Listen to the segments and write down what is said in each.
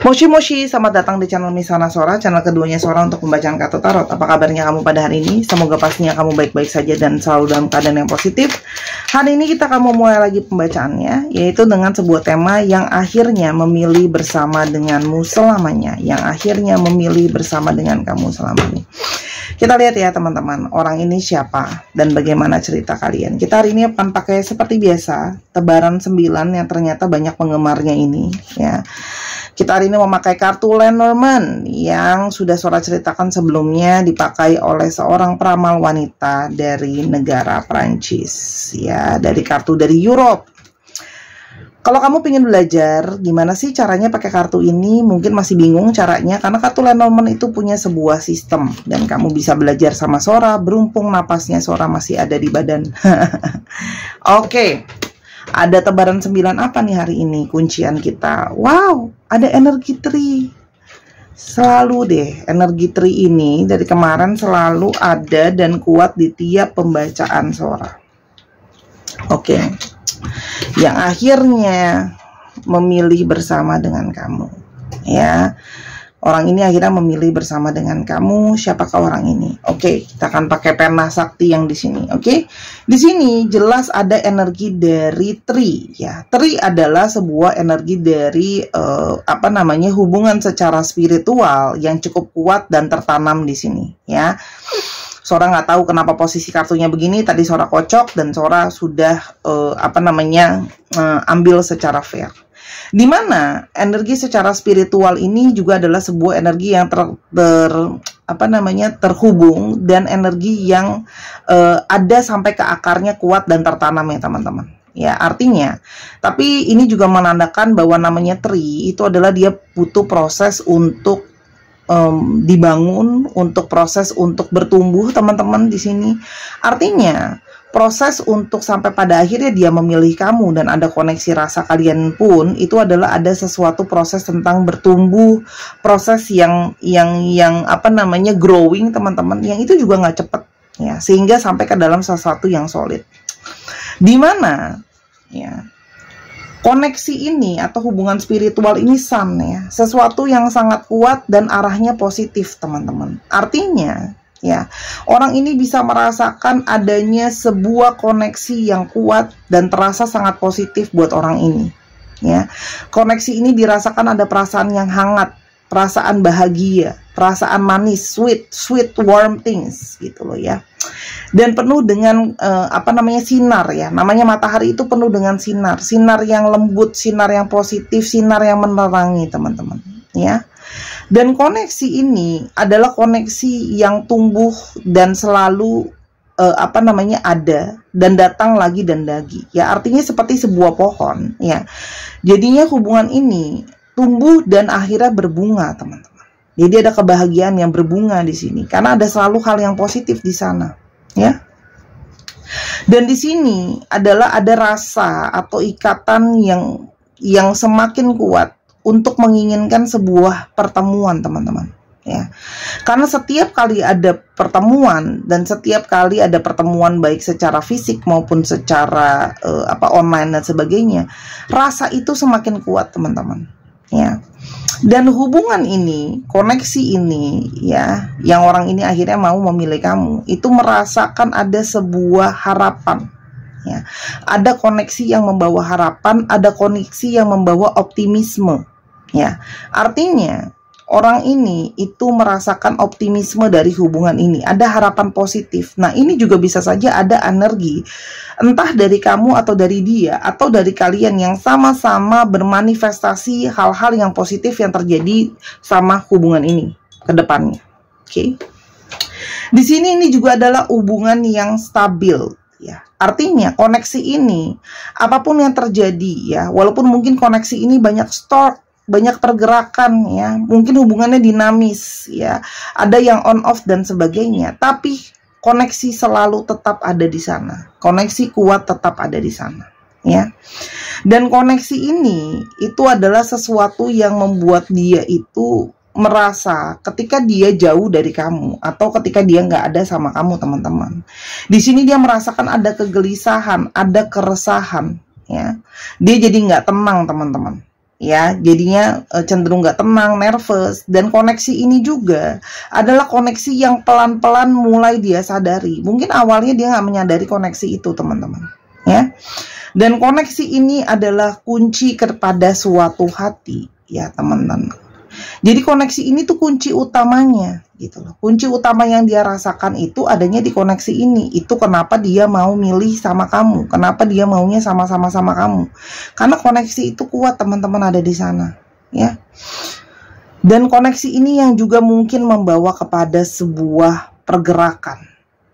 Moshi Moshi, selamat datang di channel Misana Sora, channel keduanya Sora untuk pembacaan kartu tarot. Apa kabarnya kamu pada hari ini? Semoga pastinya kamu baik-baik saja dan selalu dalam keadaan yang positif. Hari ini kita akan mulai lagi pembacaannya, yaitu dengan sebuah tema yang akhirnya memilih bersama denganmu selamanya. Yang akhirnya memilih bersama dengan kamu selamanya. Kita lihat ya teman-teman, orang ini siapa dan bagaimana cerita kalian. Kita hari ini akan pakai seperti biasa, tebaran 9 yang ternyata banyak penggemarnya ini ya. Kita hari ini memakai kartu Lenormand yang sudah Sora ceritakan sebelumnya, dipakai oleh seorang peramal wanita dari negara Prancis ya, dari kartu dari Europe. Kalau kamu pengen belajar gimana sih caranya pakai kartu ini, mungkin masih bingung caranya karena kartu Lenormand itu punya sebuah sistem dan kamu bisa belajar sama Sora, berhubung napasnya Sora masih ada di badan. Oke. Ada tebaran 9 apa nih hari ini kuncian kita? Wow, ada energi tree. Selalu deh, energi tree ini dari kemarin selalu ada dan kuat di tiap pembacaan Sora. Oke. Yang akhirnya memilih bersama dengan kamu. Ya. Orang ini akhirnya memilih bersama dengan kamu. Siapakah orang ini? Oke, kita akan pakai pena sakti yang di sini. Oke, di sini jelas ada energi dari tree. Ya, tree adalah sebuah energi dari hubungan secara spiritual yang cukup kuat dan tertanam di sini. Ya, Sora nggak tahu kenapa posisi kartunya begini. Tadi Sora kocok dan Sora sudah ambil secara fair. Di mana energi secara spiritual ini juga adalah sebuah energi yang terhubung dan energi yang ada sampai ke akarnya kuat dan tertanam ya teman-teman. Ya, artinya, tapi ini juga menandakan bahwa namanya tree itu adalah dia butuh proses untuk dibangun, untuk proses untuk bertumbuh teman-teman di sini. Artinya proses untuk sampai pada akhirnya dia memilih kamu dan ada koneksi rasa kalian pun itu adalah ada sesuatu proses tentang bertumbuh, proses yang growing teman-teman, yang itu juga nggak cepet ya, sehingga sampai ke dalam sesuatu yang solid. Dimana ya koneksi ini atau hubungan spiritual ini sun ya, sesuatu yang sangat kuat dan arahnya positif teman-teman. Artinya ya, orang ini bisa merasakan adanya sebuah koneksi yang kuat dan terasa sangat positif buat orang ini. Ya, koneksi ini dirasakan ada perasaan yang hangat, perasaan bahagia, perasaan manis, sweet warm things gitu loh ya. Dan penuh dengan sinar ya. Namanya matahari itu penuh dengan sinar yang lembut, sinar yang positif, sinar yang menerangi teman-teman. Ya. Dan koneksi ini adalah koneksi yang tumbuh dan selalu ada dan datang lagi dan lagi. Ya, artinya seperti sebuah pohon ya. Jadinya hubungan ini tumbuh dan akhirnya berbunga, teman-teman. Jadi ada kebahagiaan yang berbunga di sini karena ada selalu hal yang positif di sana, ya. Dan di sini adalah ada rasa atau ikatan yang semakin kuat untuk menginginkan sebuah pertemuan teman-teman ya, karena setiap kali ada pertemuan dan setiap kali ada pertemuan baik secara fisik maupun secara online dan sebagainya, rasa itu semakin kuat teman-teman ya. Dan hubungan ini, koneksi ini ya, yang orang ini akhirnya mau memilih kamu, itu merasakan ada sebuah harapan ya, ada koneksi yang membawa harapan, ada koneksi yang membawa optimisme. Ya, artinya orang ini itu merasakan optimisme dari hubungan ini, ada harapan positif. Nah, ini juga bisa saja ada energi entah dari kamu atau dari dia atau dari kalian yang sama-sama bermanifestasi hal-hal yang positif yang terjadi sama hubungan ini ke depannya. Oke. Di sini ini juga adalah hubungan yang stabil. Ya, artinya koneksi ini apapun yang terjadi ya, walaupun mungkin koneksi ini banyak banyak pergerakan ya, mungkin hubungannya dinamis ya, ada yang on off dan sebagainya, tapi koneksi selalu tetap ada di sana, koneksi kuat tetap ada di sana ya. Dan koneksi ini itu adalah sesuatu yang membuat dia itu merasa ketika dia jauh dari kamu atau ketika dia nggak ada sama kamu teman-teman, di sini dia merasakan ada kegelisahan, ada keresahan ya, dia jadi nggak tenang teman-teman ya, jadinya cenderung nggak tenang, nervous. Dan koneksi ini juga adalah koneksi yang pelan-pelan mulai dia sadari. Mungkin awalnya dia nggak menyadari koneksi itu, teman-teman, ya. Dan koneksi ini adalah kunci kepada suatu hati, ya teman-teman. Jadi koneksi ini tuh kunci utamanya, gitu loh. Kunci utama yang dia rasakan itu adanya di koneksi ini. Itu kenapa dia mau milih sama kamu, kenapa dia maunya sama-sama sama kamu. Karena koneksi itu kuat, teman-teman, ada di sana, ya. Dan koneksi ini yang juga mungkin membawa kepada sebuah pergerakan,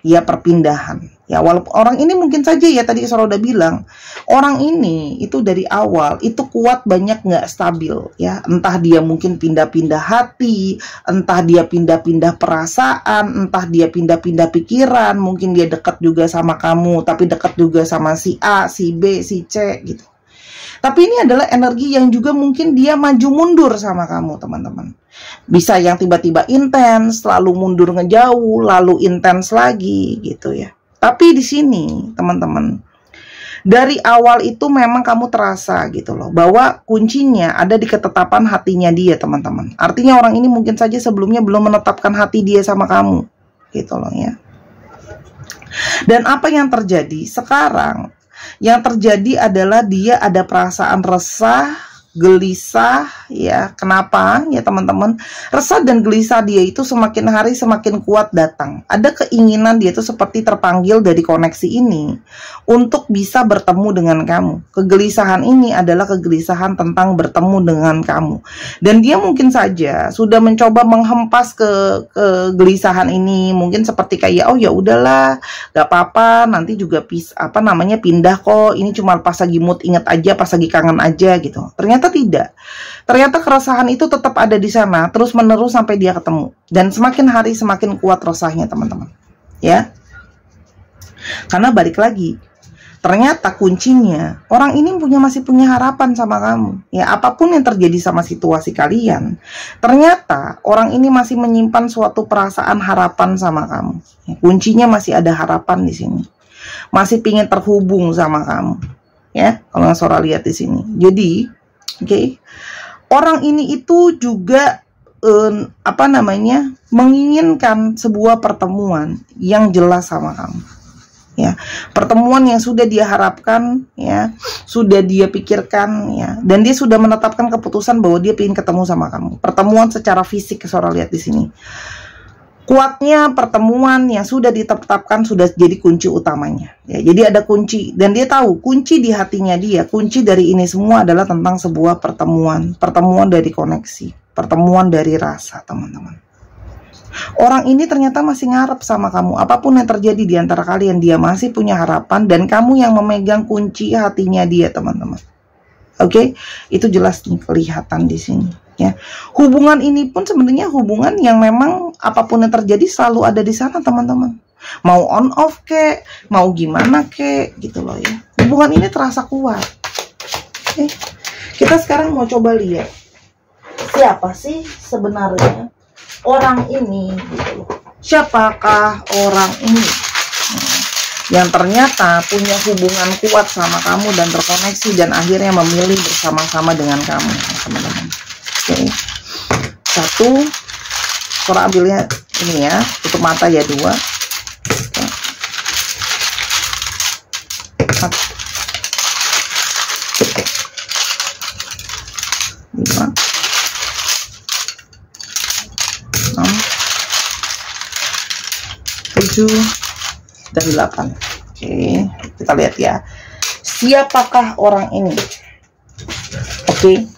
ya, perpindahan. Ya, walaupun orang ini mungkin saja, ya tadi Sora udah bilang, orang ini itu dari awal itu kuat, banyak nggak stabil, ya. Entah dia mungkin pindah-pindah hati, entah dia pindah-pindah perasaan, entah dia pindah-pindah pikiran. Mungkin dia dekat juga sama kamu, tapi dekat juga sama si A, si B, si C, gitu. Tapi ini adalah energi yang juga mungkin dia maju mundur sama kamu, teman-teman. Bisa yang tiba-tiba intens, lalu mundur ngejauh, lalu intens lagi, gitu ya. Tapi di sini, teman-teman, dari awal itu memang kamu terasa gitu loh, bahwa kuncinya ada di ketetapan hatinya dia, teman-teman. Artinya orang ini mungkin saja sebelumnya belum menetapkan hati dia sama kamu, gitu loh, ya. Dan apa yang terjadi sekarang? Yang terjadi adalah dia ada perasaan resah, gelisah, ya. Kenapa? Ya teman-teman, resah dan gelisah dia itu semakin hari semakin kuat datang. Ada keinginan dia itu seperti terpanggil dari koneksi ini untuk bisa bertemu dengan kamu. Kegelisahan ini adalah kegelisahan tentang bertemu dengan kamu. Dan dia mungkin saja sudah mencoba menghempas kegelisahan ini, mungkin seperti kayak, oh ya udahlah, gak apa-apa, nanti juga pindah kok. Ini cuma pas lagi mood inget aja, pas lagi kangen aja gitu. Ternyata tidak. Ternyata keresahan itu tetap ada di sana, terus menerus sampai dia ketemu. Dan semakin hari semakin kuat resahnya, teman-teman. Ya. Karena balik lagi, ternyata kuncinya orang ini masih punya harapan sama kamu. Ya, apapun yang terjadi sama situasi kalian, ternyata orang ini masih menyimpan suatu perasaan harapan sama kamu. Ya, kuncinya masih ada harapan di sini. Masih pingin terhubung sama kamu. Ya, kalau Sora lihat di sini. Jadi orang ini itu juga menginginkan sebuah pertemuan yang jelas sama kamu. Ya, pertemuan yang sudah dia harapkan, ya, sudah dia pikirkan, ya, dan dia sudah menetapkan keputusan bahwa dia ingin ketemu sama kamu. Pertemuan secara fisik, Sora lihat di sini. Kuatnya pertemuan yang sudah ditetapkan sudah jadi kunci utamanya. Ya, jadi ada kunci, dan dia tahu kunci di hatinya dia, kunci dari ini semua adalah tentang sebuah pertemuan, pertemuan dari koneksi, pertemuan dari rasa, teman-teman. Orang ini ternyata masih ngarep sama kamu. Apapun yang terjadi di antara kalian, dia masih punya harapan, dan kamu yang memegang kunci hatinya dia, teman-teman. Oke, itu jelas nih kelihatan di sini. Ya, hubungan ini pun sebenarnya hubungan yang memang apapun yang terjadi selalu ada di sana, teman-teman. Mau on off kek, mau gimana kek, gitu loh ya. Hubungan ini terasa kuat. Oke, kita sekarang mau coba lihat siapa sih sebenarnya orang ini, gitu loh. Siapakah orang ini yang ternyata punya hubungan kuat sama kamu dan terkoneksi dan akhirnya memilih bersama-sama dengan kamu, teman-teman. Oke, satu, Sora ambilnya ini ya, tutup mata ya, dua. Oke. 5, 6, 7, dan 8. Oke, kita lihat ya. Siapakah orang ini? Oke.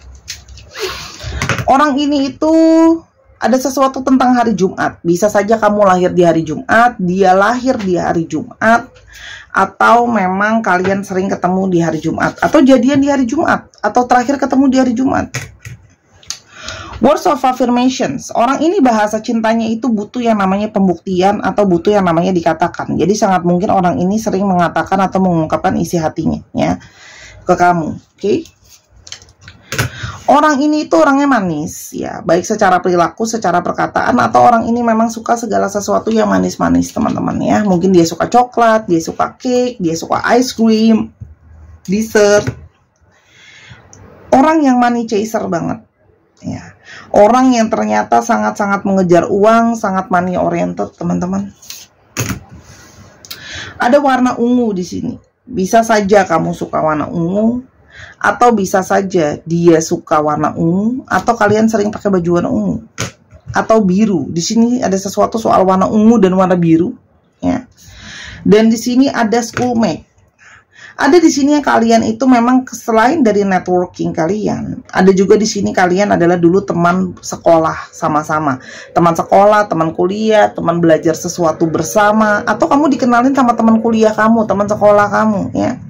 Orang ini itu ada sesuatu tentang hari Jumat. Bisa saja kamu lahir di hari Jumat, dia lahir di hari Jumat, atau memang kalian sering ketemu di hari Jumat, atau jadian di hari Jumat, atau terakhir ketemu di hari Jumat. Words of affirmations. Orang ini bahasa cintanya itu butuh yang namanya pembuktian atau butuh yang namanya dikatakan. Jadi sangat mungkin orang ini sering mengatakan atau mengungkapkan isi hatinya ya ke kamu. Oke. Orang ini itu orangnya manis ya, baik secara perilaku, secara perkataan, atau orang ini memang suka segala sesuatu yang manis-manis, teman-teman ya. Mungkin dia suka coklat, dia suka cake, dia suka ice cream, dessert. Orang yang money chaser banget, ya. Orang yang ternyata sangat-sangat mengejar uang, sangat money oriented, teman-teman. Ada warna ungu di sini. Bisa saja kamu suka warna ungu, atau bisa saja dia suka warna ungu, atau kalian sering pakai baju warna ungu, atau biru. Di sini ada sesuatu soal warna ungu dan warna biru, ya. Dan di sini ada schoolmate. Ada di sini yang kalian itu memang selain dari networking kalian, ada juga di sini kalian adalah dulu teman sekolah sama-sama, teman sekolah, teman kuliah, teman belajar sesuatu bersama, atau kamu dikenalin sama teman kuliah kamu, teman sekolah kamu, ya.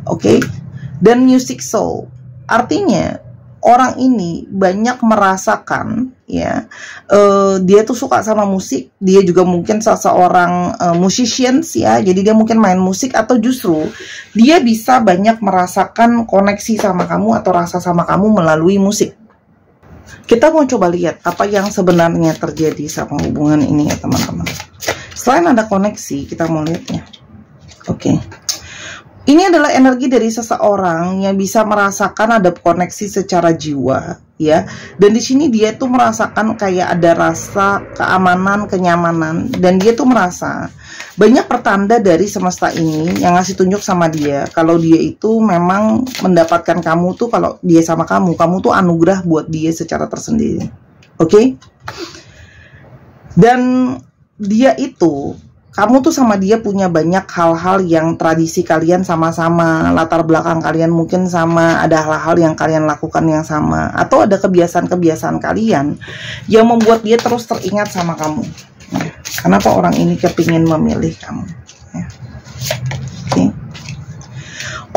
Oke. Dan music soul, artinya orang ini banyak merasakan, ya, dia tuh suka sama musik, dia juga mungkin seseorang musicians, ya, jadi dia mungkin main musik, atau justru dia bisa banyak merasakan koneksi sama kamu atau rasa sama kamu melalui musik. Kita mau coba lihat apa yang sebenarnya terjadi sama hubungan ini, ya teman-teman. Selain ada koneksi, kita mau lihatnya. Oke. Ini adalah energi dari seseorang yang bisa merasakan ada koneksi secara jiwa, ya. Dan di sini dia tuh merasakan kayak ada rasa keamanan, kenyamanan, dan dia tuh merasa banyak pertanda dari semesta ini yang ngasih tunjuk sama dia kalau dia itu memang mendapatkan kamu tuh, kalau dia sama kamu tuh anugerah buat dia secara tersendiri. Oke? Dan dia itu, kamu tuh sama dia punya banyak hal-hal yang tradisi kalian sama-sama, latar belakang kalian mungkin sama, ada hal-hal yang kalian lakukan yang sama, atau ada kebiasaan-kebiasaan kalian yang membuat dia terus teringat sama kamu. Ya. Kenapa orang ini kepingin memilih kamu? Ya. Oke.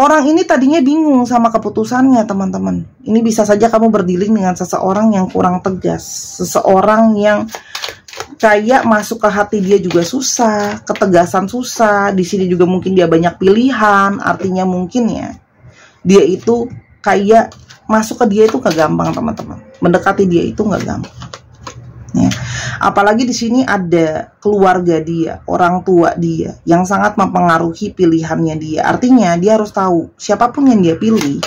Orang ini tadinya bingung sama keputusannya, teman-teman. Ini bisa saja kamu berdealing dengan seseorang yang kurang tegas, seseorang yang kayak masuk ke hati dia juga susah, ketegasan susah. Di sini juga mungkin dia banyak pilihan, artinya mungkin ya dia itu kayak masuk ke dia itu gak gampang, teman-teman. Mendekati dia itu gak gampang. Ya. Apalagi di sini ada keluarga dia, orang tua dia yang sangat mempengaruhi pilihannya dia. Artinya dia harus tahu siapapun yang dia pilih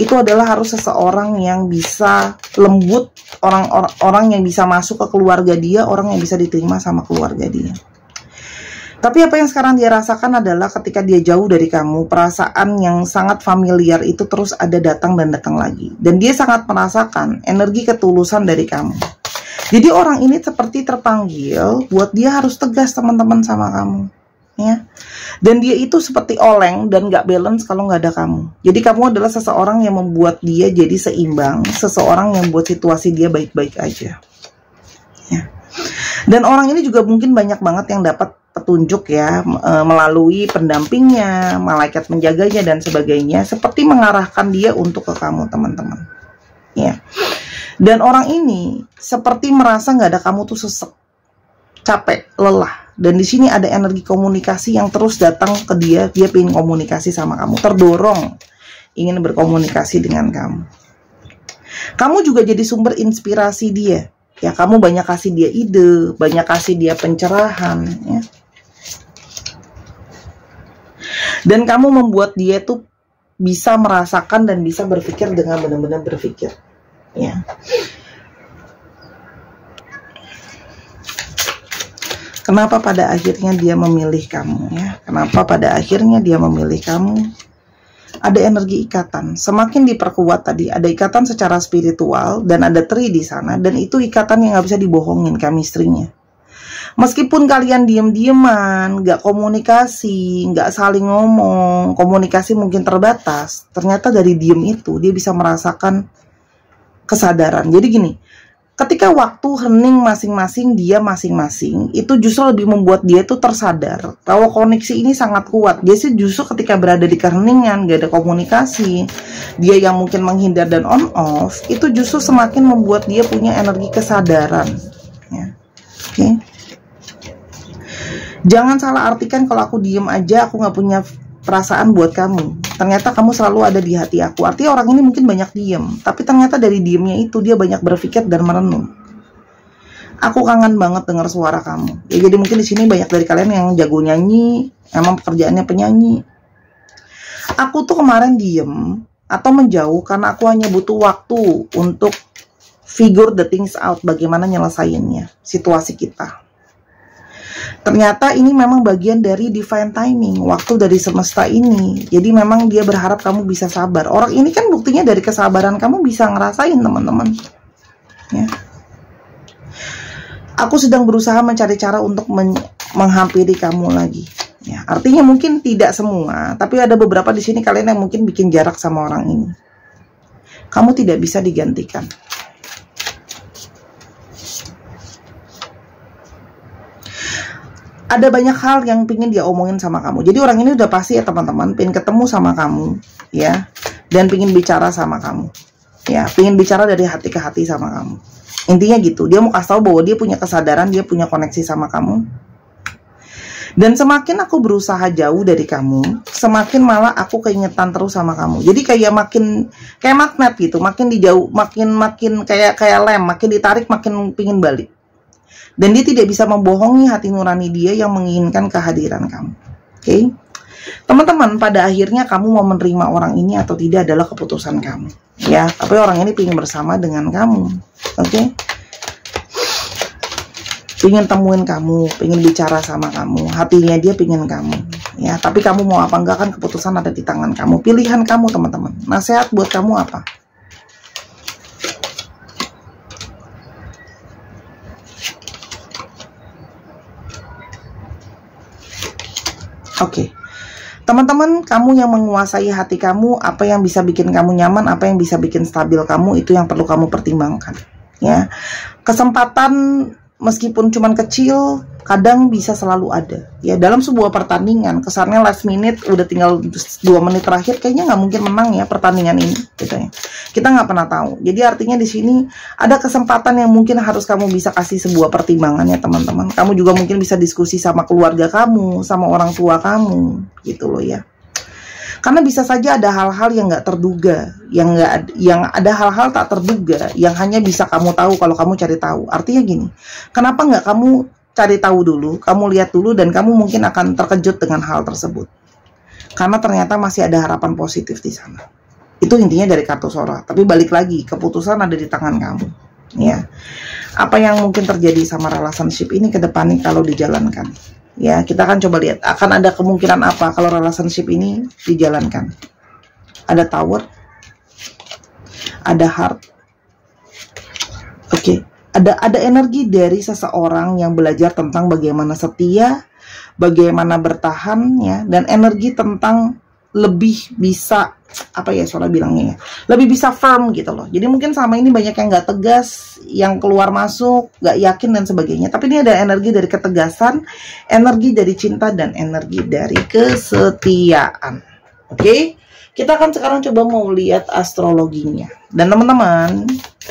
itu adalah harus seseorang yang bisa lembut, orang yang bisa masuk ke keluarga dia, orang yang bisa diterima sama keluarga dia. Tapi apa yang sekarang dia rasakan adalah ketika dia jauh dari kamu, perasaan yang sangat familiar itu terus ada datang dan datang lagi. Dan dia sangat merasakan energi ketulusan dari kamu. Jadi orang ini seperti terpanggil buat dia harus tegas, teman-teman, sama kamu, ya. Dan dia itu seperti oleng dan gak balance kalau gak ada kamu. Jadi kamu adalah seseorang yang membuat dia jadi seimbang, seseorang yang buat situasi dia baik-baik aja, ya. Dan orang ini juga mungkin banyak banget yang dapat petunjuk, ya, melalui pendampingnya, malaikat menjaganya dan sebagainya, seperti mengarahkan dia untuk ke kamu, teman-teman, ya. Dan orang ini seperti merasa gak ada kamu tuh sesek, capek, lelah. Dan di sini ada energi komunikasi yang terus datang ke dia. Dia pengen komunikasi sama kamu, terdorong ingin berkomunikasi dengan kamu. Kamu juga jadi sumber inspirasi dia, ya. Kamu banyak kasih dia ide, banyak kasih dia pencerahan, ya. Dan kamu membuat dia tuh bisa merasakan dan bisa berpikir dengan benar-benar berpikir, ya. Kenapa pada akhirnya dia memilih kamu, ya? Kenapa pada akhirnya dia memilih kamu? Ada energi ikatan, semakin diperkuat tadi. Ada ikatan secara spiritual dan ada tri di sana, dan itu ikatan yang nggak bisa dibohongin, chemistry-nya. Meskipun kalian diem-dieman, nggak komunikasi, nggak saling ngomong, komunikasi mungkin terbatas, ternyata dari diem itu dia bisa merasakan kesadaran. Jadi gini, ketika waktu hening masing-masing dia masing-masing, itu justru lebih membuat dia itu tersadar bahwa koneksi ini sangat kuat. Dia sih justru ketika berada di keheningan, gak ada komunikasi, dia yang mungkin menghindar dan on off, itu justru semakin membuat dia punya energi kesadaran, ya. Oke. Jangan salah artikan kalau aku diem aja, aku gak punya perasaan buat kamu. Ternyata kamu selalu ada di hati aku. Artinya orang ini mungkin banyak diem, tapi ternyata dari diemnya itu dia banyak berpikir dan merenung. Aku kangen banget dengar suara kamu. Ya, jadi mungkin di sini banyak dari kalian yang jago nyanyi, emang pekerjaannya penyanyi. Aku tuh kemarin diem, atau menjauh karena aku hanya butuh waktu untuk figure the things out, bagaimana nyelesainnya situasi kita. Ternyata ini memang bagian dari divine timing, waktu dari semesta ini. Jadi memang dia berharap kamu bisa sabar. Orang ini kan buktinya dari kesabaran kamu bisa ngerasain, teman-teman. Ya. Aku sedang berusaha mencari cara untuk menghampiri kamu lagi. Ya, artinya mungkin tidak semua, tapi ada beberapa di sini kalian yang mungkin bikin jarak sama orang ini. Kamu tidak bisa digantikan. Ada banyak hal yang pingin dia omongin sama kamu. Jadi orang ini udah pasti ya teman-teman, pingin ketemu sama kamu, ya, dan pingin bicara sama kamu, ya, pingin bicara dari hati ke hati sama kamu. Intinya gitu, dia mau kasih tahu bahwa dia punya kesadaran, dia punya koneksi sama kamu. Dan semakin aku berusaha jauh dari kamu, semakin malah aku keingetan terus sama kamu. Jadi kayak makin kayak magnet gitu, makin dijauh, makin kayak lem, makin ditarik, makin pingin balik. Dan dia tidak bisa membohongi hati nurani dia yang menginginkan kehadiran kamu. Oke, teman-teman, pada akhirnya kamu mau menerima orang ini atau tidak adalah keputusan kamu. Ya, tapi orang ini pingin bersama dengan kamu. Oke. Pingin temuin kamu, pingin bicara sama kamu, hatinya dia pingin kamu, ya. Tapi kamu mau apa enggak kan keputusan ada di tangan kamu, pilihan kamu, teman-teman. Nasihat buat kamu apa? Oke. Teman-teman, kamu yang menguasai hati kamu, apa yang bisa bikin kamu nyaman, apa yang bisa bikin stabil kamu, itu yang perlu kamu pertimbangkan, ya. Kesempatan meskipun cuman kecil, kadang bisa selalu ada. Ya, dalam sebuah pertandingan, kesannya last minute, udah tinggal 2 menit terakhir, kayaknya nggak mungkin menang ya pertandingan ini, gitu ya. Kita nggak pernah tahu. Jadi artinya di sini ada kesempatan yang mungkin harus kamu bisa kasih sebuah pertimbangan ya teman-teman. Kamu juga mungkin bisa diskusi sama keluarga kamu, sama orang tua kamu, gitu loh ya. Karena bisa saja ada hal-hal yang nggak terduga, yang ada hal-hal tak terduga yang hanya bisa kamu tahu kalau kamu cari tahu. Artinya gini, kenapa nggak kamu cari tahu dulu, kamu lihat dulu, dan kamu mungkin akan terkejut dengan hal tersebut. Karena ternyata masih ada harapan positif di sana. Itu intinya dari kartu Sora. Tapi balik lagi, keputusan ada di tangan kamu. Ya, apa yang mungkin terjadi sama relationship ini ke depannya kalau dijalankan? Ya, kita akan coba lihat akan ada kemungkinan apa kalau relationship ini dijalankan. Ada Tower, ada Heart. Oke, ada energi dari seseorang yang belajar tentang bagaimana setia, bagaimana bertahan ya, dan energi tentang lebih bisa apa ya Sora bilangnya ya, lebih bisa firm gitu loh. Jadi mungkin sama ini banyak yang nggak tegas, yang keluar masuk, nggak yakin dan sebagainya. Tapi ini ada energi dari ketegasan, energi dari cinta, dan energi dari kesetiaan. Oke, kita akan sekarang coba mau lihat astrologinya. Dan teman-teman,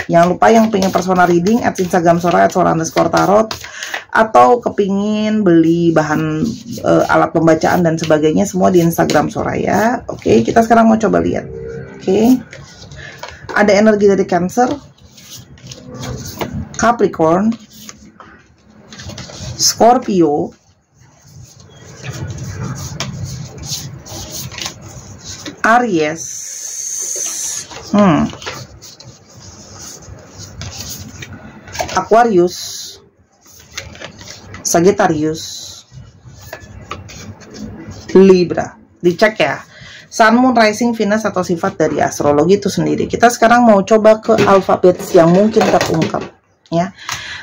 jangan lupa yang pengen personal reading at Instagram Sora @sora_tarot, atau kepingin beli bahan alat pembacaan dan sebagainya, semua di Instagram Sora ya. Oke, kita sekarang mau coba lihat. Oke, ada energi dari Cancer, Capricorn, Scorpio, Aries, Aquarius, Sagittarius, Libra. Dicek ya, Sun, Moon, Rising, Venus atau sifat dari astrologi itu sendiri. Kita sekarang mau coba ke alfabet yang mungkin terungkap ya.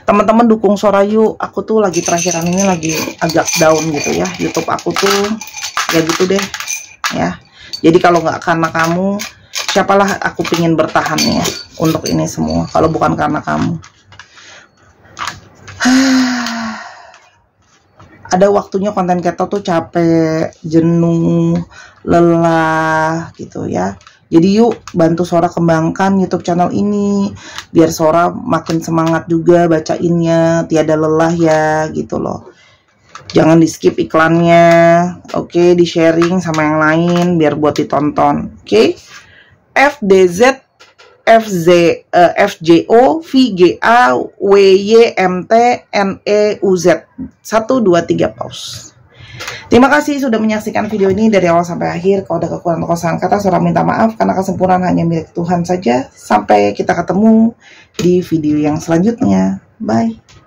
Teman-teman dukung Sora yuk. Aku tuh lagi terakhiran ini lagi agak down gitu ya. YouTube aku tuh ya gitu deh ya. Jadi kalau nggak karena kamu, siapalah aku pingin bertahan ya untuk ini semua kalau bukan karena kamu. Ada waktunya konten keto tuh capek, jenuh, lelah gitu ya. Jadi yuk bantu Sora kembangkan YouTube channel ini biar Sora makin semangat juga bacainnya, tiada lelah ya gitu loh. Jangan di skip iklannya, oke, di sharing sama yang lain biar buat ditonton, oke. FDZ FJO VGA WYMT NEUZ 1 2 3 pause. Terima kasih sudah menyaksikan video ini dari awal sampai akhir. Kalau ada kekurangan atau kesalahan kata, Sora minta maaf karena kesempurnaan hanya milik Tuhan saja. Sampai kita ketemu di video yang selanjutnya. Bye.